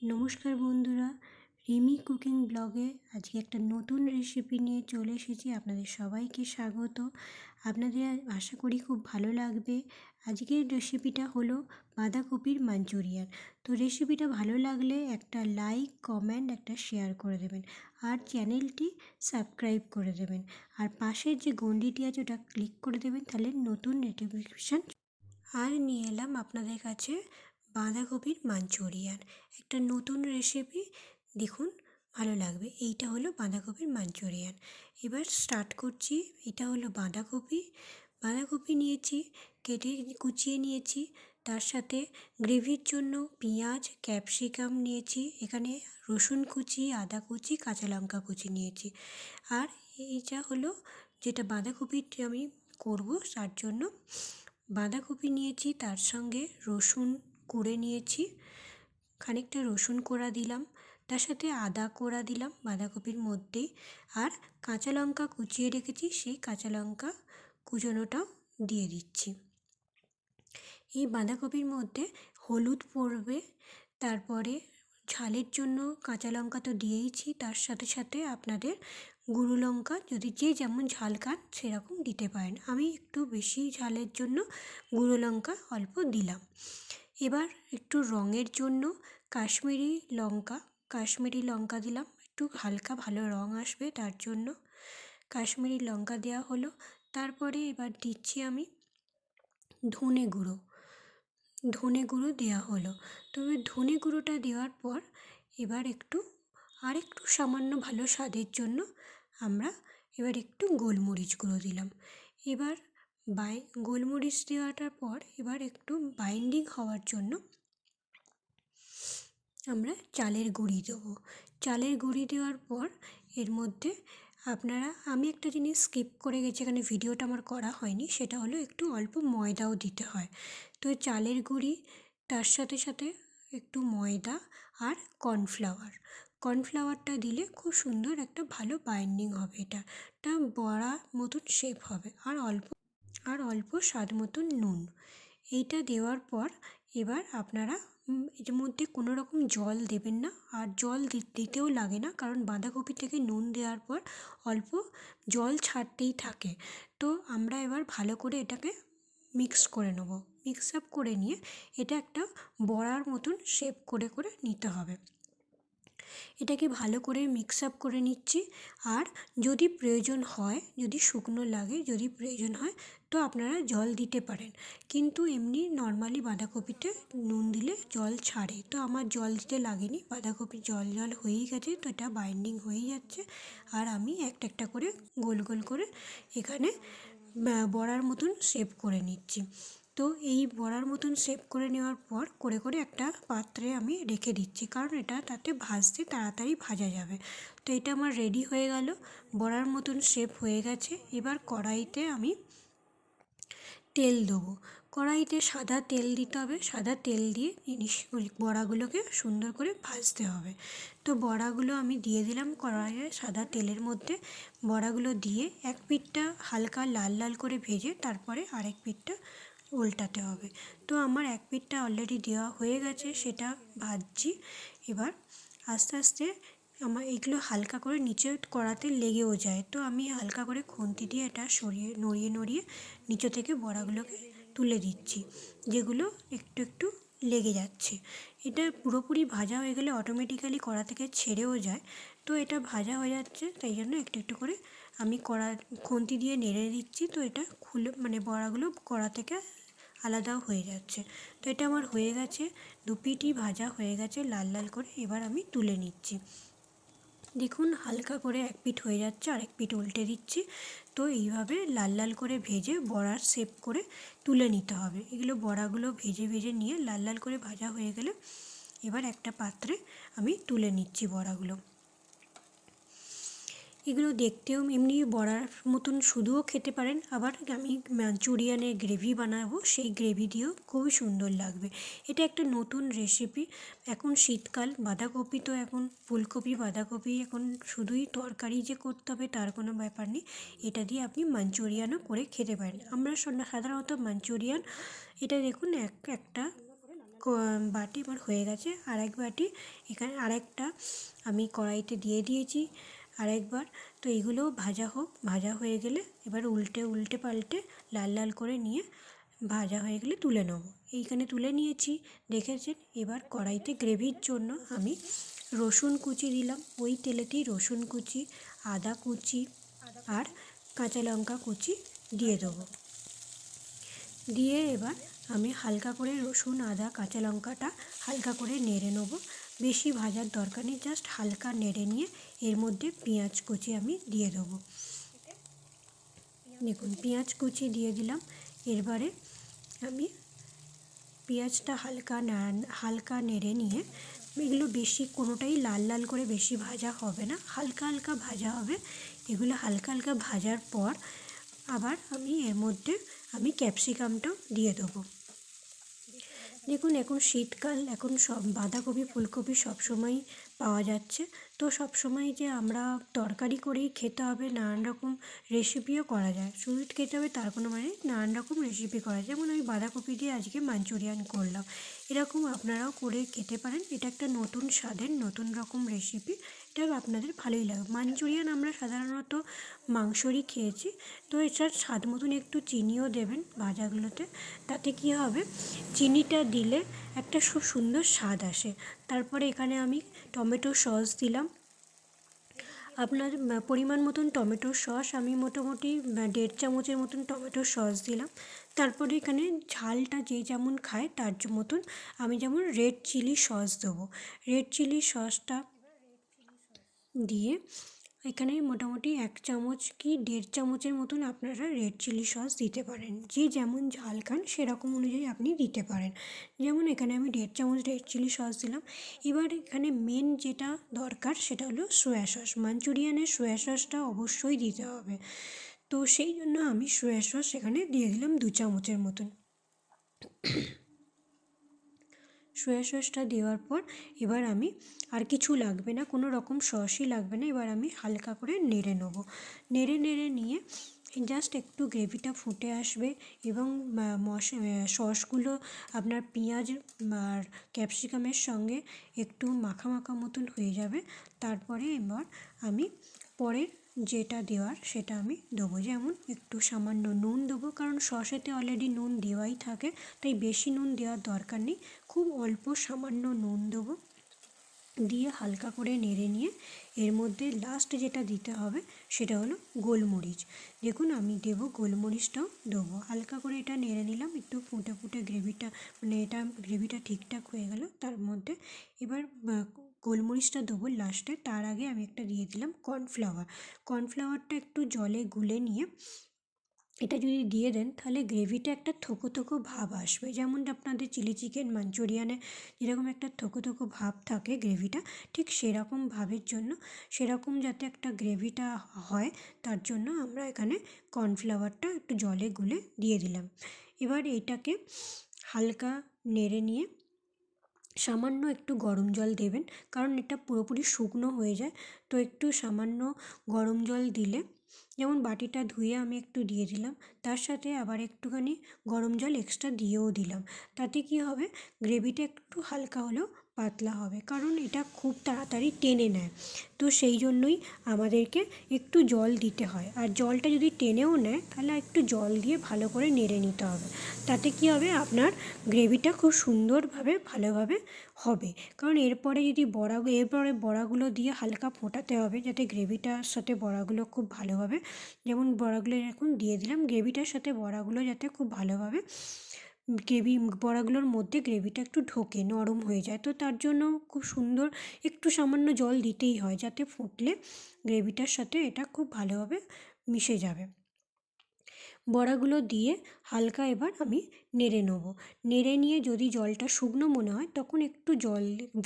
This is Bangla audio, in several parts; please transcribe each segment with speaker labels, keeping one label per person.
Speaker 1: নমস্কার বন্ধুরা, রিমি কুকিং ব্লগে আজকে একটা নতুন রেসিপি নিয়ে চলে এসেছি। আপনাদের সবাইকে স্বাগত। আপনাদের আশা করি খুব ভালো লাগবে। আজকের রেসিপিটা হলো বাঁধাকপির মাঞ্চুরিয়ান। তো রেসিপিটা ভালো লাগলে একটা লাইক, কমেন্ট, একটা শেয়ার করে দেবেন আর চ্যানেলটি সাবস্ক্রাইব করে দেবেন। আর পাশের যে ঘন্টিটি আছে ওটা ক্লিক করে দেবেন, তাহলে নতুন নোটিফিকেশান। আর নিয়ে এলাম আপনাদের কাছে বাঁধাকপির মাঞ্চুরিয়ান, একটা নতুন রেসিপি। দেখুন, ভালো লাগবে। এইটা হলো বাঁধাকপির মাঞ্চুরিয়ান। এবার স্টার্ট করছি। এটা হলো বাঁধাকপি নিয়েছি, কেটে কুচিয়ে নিয়েছি। তার সাথে গ্রেভির জন্য পেঁয়াজ, ক্যাপসিকাম নিয়েছি, এখানে রসুন কুচি, আদা কুচি, কাঁচা লঙ্কা কুচি নিয়েছি। আর এইটা হলো যেটা বাঁধাকপিটা আমি করব, তার জন্য বাঁধাকপি নিয়েছি, তার সঙ্গে রসুন কুড়ে নিয়েছি, খানিকটা রসুন কোড়া দিলাম, তার সাথে আদা কোড়া দিলাম বাঁধাকপির মধ্যেই, আর কাঁচা লঙ্কা কুচিয়ে রেখেছি, সেই কাঁচা লঙ্কা কুচোনোটাও দিয়ে দিচ্ছি। এই বাঁধাকপির মধ্যে হলুদ পড়বে, তারপরে ঝালের জন্য কাঁচা লঙ্কা তো দিয়েইছি, তার সাথে সাথে আপনাদের গুঁড়ো লঙ্কা যদি যে যেমন ঝাল খান সেরকম দিতে পারেন। আমি একটু বেশি ঝালের জন্য গুঁড়ো লঙ্কা অল্প দিলাম। এবার একটু রঙের জন্য কাশ্মীরি লঙ্কা দিলাম, একটু হালকা ভালো রঙ আসবে তার জন্য কাশ্মীরি লঙ্কা দেওয়া হলো। তারপরে এবার দিচ্ছি আমি ধনে গুঁড়ো দেওয়া হলো। তবে ধনে গুঁড়োটা দেওয়ার পর এবার একটু সামান্য ভালো স্বাদের জন্য আমরা এবার একটু গোলমরিচ গুঁড়ো দিলাম। এবার গোলমরিচ দেওয়াটার পর এবার একটু বাইন্ডিং হওয়ার জন্য আমরা চালের গুঁড়ি দেবো। চালের গুঁড়ি দেওয়ার পর এর মধ্যে আমি একটা জিনিস স্কিপ করে গেছি, এখানে ভিডিওটা আমার করা হয়নি, সেটা হলো একটু অল্প ময়দাও দিতে হয়। তো চালের গুঁড়ি, তার সাথে সাথে একটু ময়দা আর কর্নফ্লাওয়ারটা দিলে খুব সুন্দর একটা ভালো বাইন্ডিং হবে। এটা বড়া মতন শেপ হবে। আর অল্প স্বাদ মতন নুন। এইটা দেওয়ার পর এবার আপনারা এর মধ্যে কোনো রকম জল দেবেন না, আর জল দিতেও লাগে না, কারণ বাঁধাকপি থেকে নুন দেওয়ার পর অল্প জল ছাড়তেই থাকে। তো আমরা এবার ভালো করে এটাকে মিক্স করে নেব। মিক্স আপ করে নিয়ে এটা একটা বড়ার মতন শেপ করে করে নিতে হবে। এটাকে ভালো করে মিক্স আপ করে নিচ্ছি। আর যদি প্রয়োজন হয়, যদি শুকনো লাগে, যদি প্রয়োজন হয় তো আপনারা জল দিতে পারেন, কিন্তু এমনি নর্মালি বাঁধাকপিতে নুন দিলে জল ছাড়ে। তো আমার জল দিতে লাগেনি, বাঁধাকপি জল হয়েই গেছে, তো এটা বাইন্ডিং হয়ে যাচ্ছে। আর আমি একটা একটা করে গোল গোল করে এখানে বড়ার মতন শেপ করে নিচ্ছি। তো এই বড়ার মতন শেপ করে নেওয়ার পর করে করে একটা পাত্রে আমি রেখে দিচ্ছি, কারণ এটা তাতে ভাজতে তাড়াতাড়ি ভাজা যাবে। তো এটা আমার রেডি হয়ে গেল, বড়ার মতন শেপ হয়ে গেছে। এবার কড়াইতে আমি তেল দেবো। কড়াইতে সাদা তেল দিতে হবে, সাদা তেল দিয়ে বড়াগুলোকে সুন্দর করে ভাজতে হবে। তো বড়াগুলো আমি দিয়ে দিলাম কড়াইয়ে সাদা তেলের মধ্যে। বড়াগুলো দিয়ে এক পিঠটা হালকা লাল লাল করে ভেজে তারপরে আরেক পিঠটা উল্টাতে হবে। তো আমার এক পিঠটা অলরেডি দেওয়া হয়ে গেছে, সেটা ভাজছি। এবার আস্তে আস্তে আমার এগুলো হালকা করে নিচে কড়াতে লেগেও যায়, তো আমি হালকা করে খুন্তি দিয়ে এটা নড়িয়ে নড়িয়ে নিচে থেকে বড়াগুলোকে তুলে দিচ্ছি, যেগুলো একটু একটু লেগে যাচ্ছে। এটা পুরোপুরি ভাজা হয়ে গেলে অটোমেটিক্যালি কড়া থেকে ছেড়েও যায়। তো এটা ভাজা হয়ে যাচ্ছে, তাই জন্য একটু একটু করে আমি খুন্তি দিয়ে নেড়ে দিচ্ছি। তো এটা বড়াগুলো কড়া থেকে আলাদাও হয়ে যাচ্ছে। তো এটা আমার হয়ে গেছে, দু পিঠই ভাজা হয়ে গেছে লাল লাল করে। এবার আমি তুলে নিচ্ছি। দেখুন, হালকা করে এক পিঠ হয়ে যাচ্ছে, আরেক পিঠ উল্টে দিচ্ছি। তো এইভাবে লাল লাল করে ভেজে বড়ার শেপ করে তুলে নিতে হবে। এগুলো বড়াগুলো ভেজে ভেজে নিয়ে লাল লাল করে ভাজা হয়ে গেলে এবার একটা পাত্রে আমি তুলে নিচ্ছি বড়াগুলো। এগুলো দেখতেও এমনি বড়ার মতন শুধুও খেতে পারেন, আবার আমি মাঞ্চুরিয়ানের গ্রেভি বানাবো, সেই গ্রেভি দিয়েও খুবই সুন্দর লাগবে। এটা একটা নতুন রেসিপি। এখন শীতকাল, বাঁধাকপি তো এখন ফুলকপি, বাঁধাকপি এখন শুধুই তরকারি যে করতে হবে তার কোনো ব্যাপার নেই। এটা দিয়ে আপনি মাঞ্চুরিয়ানও করে খেতে পারেন। আমরা সাধারণত মাঞ্চুরিয়ান, এটা দেখুন একটা বাটি আমার হয়ে গেছে। আরেক বাটি এখানে আরেকটা আমি কড়াইতে দিয়ে দিয়েছি আরেকবার। তো এগুলোও ভাজা হোক, ভাজা হয়ে গেলে এবার উল্টে পাল্টে লাল লাল করে নিয়ে ভাজা হয়ে গেলে তুলে নেব। এইখানে তুলে নিয়েছি দেখেছেন। এবার কড়াইতে গ্রেভির জন্য আমি রসুন কুচি দিলাম, ওই তেলেতেই রসুন কুচি, আদা কুচি আর কাঁচা লঙ্কা কুচি দিয়ে দেবো। দিয়ে এবার আমি হালকা করে রসুন, আদা, কাঁচা লঙ্কাটা হালকা করে নেড়ে নেবো। বেশি ভাজার দরকার নেই, জাস্ট হালকা নেড়ে নিয়ে এর মধ্যে পেঁয়াজ কুচি আমি দিয়ে দেবো। দেখুন পেঁয়াজ কুচি দিয়ে দিলাম। এরবারে আমি পেঁয়াজটা হালকা নেড়ে নিয়ে, এগুলো বেশি কোনোটাই লাল লাল করে বেশি ভাজা হবে না, হালকা হালকা ভাজা হবে। এগুলো হালকা হালকা ভাজার পর আবার আমি এর মধ্যে ক্যাপসিকামটাও দিয়ে দেবো। দেখুন এখন শীতকাল, এখন সব বাঁধাকপি ফুলকপি সবসময়ই পাওয়া যাচ্ছে। তো সবসময় যে আমরা তরকারি করেই খেতে হবে নানান রকম রেসিপিও করা যায়, শুধু খেতে হবে তার কোনো মানে, নানান রকম রেসিপি করা যায়। যেমন আমি বাঁধাকপি দিয়ে আজকে মাঞ্চুরিয়ান করলাম, এরকম আপনারাও করে খেতে পারেন। এটা একটা নতুন স্বাদের নতুন রকম রেসিপি, এটা আপনাদের ভালোই লাগবে। মাঞ্চুরিয়ান আমরা সাধারণত মাংসরই খেয়েছি। তো এটার স্বাদ মতন একটু চিনিও দেবেন ভাজাগুলোতে, তাতে কী হবে চিনিটা দিলে একটা খুব সুন্দর স্বাদ আসে। তারপরে এখানে আমি টমেটো সস দিলাম। আপনার পরিমাণ মতন টমেটো সস আমি মোটামুটি 1.5 চামচের মতন টমেটো সস দিলাম। তারপরে এখানে ঝালটা যে যেমন খায় তার মতন আমি যেমন রেড চিলি সস দেবো। রেড চিলি সসটা দিয়ে এখানে মোটামুটি 1 চামচ কি 1.5 চামচের মতন আপনারা রেড চিলি সস দিতে পারেন। যে যেমন ঝাল খান সেরকম অনুযায়ী আপনি দিতে পারেন। যেমন এখানে আমি 1.5 চামচ রেড চিলি সস দিলাম। এবার এখানে মেন যেটা দরকার সেটা হলো সয়া সস। মাঞ্চুরিয়ানে সয়া সসটা অবশ্যই দিতে হবে। তো সেই জন্য আমি সয়া সস এখানে দিয়ে দিলাম 2 চামচের মতন। সয়া সসটা দেওয়ার পর এবার আমি আর কিছু লাগবে না, কোনো রকম সসই লাগবে না। এবার আমি হালকা করে নেড়ে নেব। নেড়ে নিয়ে জাস্ট একটু গ্রেভিটা ফুটে আসবে এবং সসগুলো আপনার পেঁয়াজ আর ক্যাপসিকামের সঙ্গে একটু মাখা মাখা মতন হয়ে যাবে। তারপরে এবার আমি পরের যেটা দেওয়ার সেটা আমি দেবো। যেমন একটু সামান্য নুন দেবো, কারণ সসেতে অলরেডি নুন দেওয়াই থাকে, তাই বেশি নুন দেওয়ার দরকার নেই। খুব অল্প সামান্য নুন দেবো। দিয়ে হালকা করে নেড়ে নিয়ে এর মধ্যে লাস্ট যেটা দিতে হবে সেটা হলো গোলমরিচ। দেখুন আমি দেবো, গোলমরিচটাও দেবো। হালকা করে এটা নেড়ে নিলাম, একটু ফুটে গ্রেভিটা গ্রেভিটা ঠিকঠাক হয়ে গেল। তার মধ্যে এবার গোলমরিচটা দেবো লাস্টে। তার আগে আমি একটা দিয়ে দিলাম কর্নফ্লাওয়ারটা একটু জলে গুলে নিয়ে এটা যদি দিয়ে দেন তাহলে গ্রেভিটা একটা থোকো থোকো ভাব আসবে। যেমন আপনাদের চিলি চিকেন মাঞ্চুরিয়ানে যেরকম একটা থোকো থোকো ভাব থাকে গ্রেভিটা, ঠিক সেরকম ভাবের জন্য, সেরকম যাতে একটা গ্রেভিটা হয় তার জন্য আমরা এখানে কর্নফ্লাওয়ারটা একটু জলে গুলে দিয়ে দিলাম। এবার এইটাকে হালকা নেড়ে নিয়ে সামান্য একটু গরম জল দেবেন, কারণ এটা পুরোপুরি শুকনো হয়ে যায়। তো একটু সামান্য গরম জল দিলে, যেমন বাটিটা ধুয়ে আমি একটু দিয়ে দিলাম, তার সাথে আবার একটুখানি গরম জল এক্সট্রা দিয়েও দিলাম। তাতে কি হবে গ্রেভিটা একটু হালকা হলেও পাতলা হবে, কারণ এটা খুব তাড়াতাড়ি টেনে নেয়। তো সেই জন্যই আমাদেরকে একটু জল দিতে হয়। আর জলটা যদি টেনেও নেয় তাহলে একটু জল দিয়ে ভালো করে নেড়ে নিতে হবে। তাতে কি হবে আপনার গ্রেভিটা খুব সুন্দরভাবে ভালোভাবে হবে। কারণ এরপরে বড়াগুলো দিয়ে হালকা ফোটাতে হবে, যাতে গ্রেভিটার সাথে বড়াগুলো খুব ভালোভাবে, যেমন বড়াগুলো এখন দিয়ে দিলাম, গ্রেভিটার সাথে বড়াগুলো যাতে খুব ভালোভাবে বড়াগুলোর মধ্যে গ্রেভিটা একটু ঢোকে, নরম হয়ে যায়। তো তার জন্য খুব সুন্দর একটু সামান্য জল দিতেই হয়, যাতে ফুটলে গ্রেভিটার সাথে এটা খুব ভালোভাবে মিশে যাবে। বড়াগুলো দিয়ে হালকা এবার আমি নেড়ে নেবো। নেড়ে নিয়ে যদি জলটা শুকনো মনে হয় তখন একটু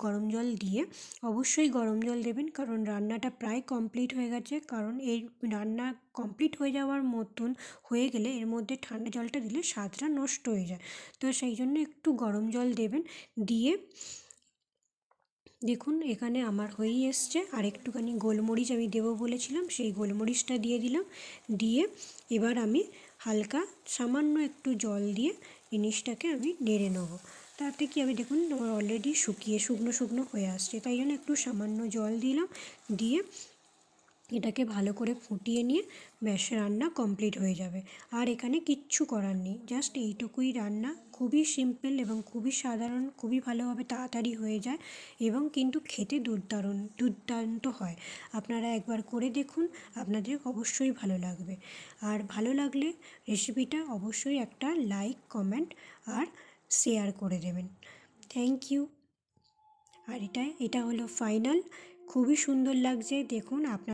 Speaker 1: গরম জল দিয়ে, অবশ্যই গরম জল দেবেন, কারণ রান্নাটা প্রায় কমপ্লিট হয়ে গেছে। কারণ এই রান্না কমপ্লিট হয়ে যাওয়ার মতন হয়ে গেলে এর মধ্যে ঠান্ডা জলটা দিলে স্বাদটা নষ্ট হয়ে যায়। তো সেই জন্য একটু গরম জল দেবেন। দিয়ে দেখুন এখানে আমার হয়েই এসছে। আর একটুখানি গোলমরিচ আমি দেবো বলেছিলাম, সেই গোলমরিচটা দিয়ে দিলাম। দিয়ে এবার আমি হালকা সামান্য একটু জল দিয়ে জিনিসটাকে আমি নেড়ে নেবো। তাতে কি হবে দেখুন অলরেডি শুকনো শুকনো হয়ে আসছে, তাই জন্য একটু সামান্য জল দিলাম, দিয়ে এটাকে ভালো করে ফুটিয়ে নিয়ে ব্যাস রান্না কমপ্লিট হয়ে যাবে। আর এখানে কিচ্ছু করার নেই, জাস্ট এইটুকুই রান্না, খুবই সিম্পল এবং খুবই সাধারণ, খুবই ভালোভাবে তাড়াতাড়ি হয়ে যায় এবং কিন্তু খেতে দুর্দান্ত হয়। আপনারা একবার করে দেখুন, আপনাদের অবশ্যই ভালো লাগবে। আর ভালো লাগলে রেসিপিটা অবশ্যই একটা লাইক, কমেন্ট আর শেয়ার করে দেবেন। Thank you. আর এটা হলো ফাইনাল, খুবই সুন্দর লাগছে দেখুন আপনার।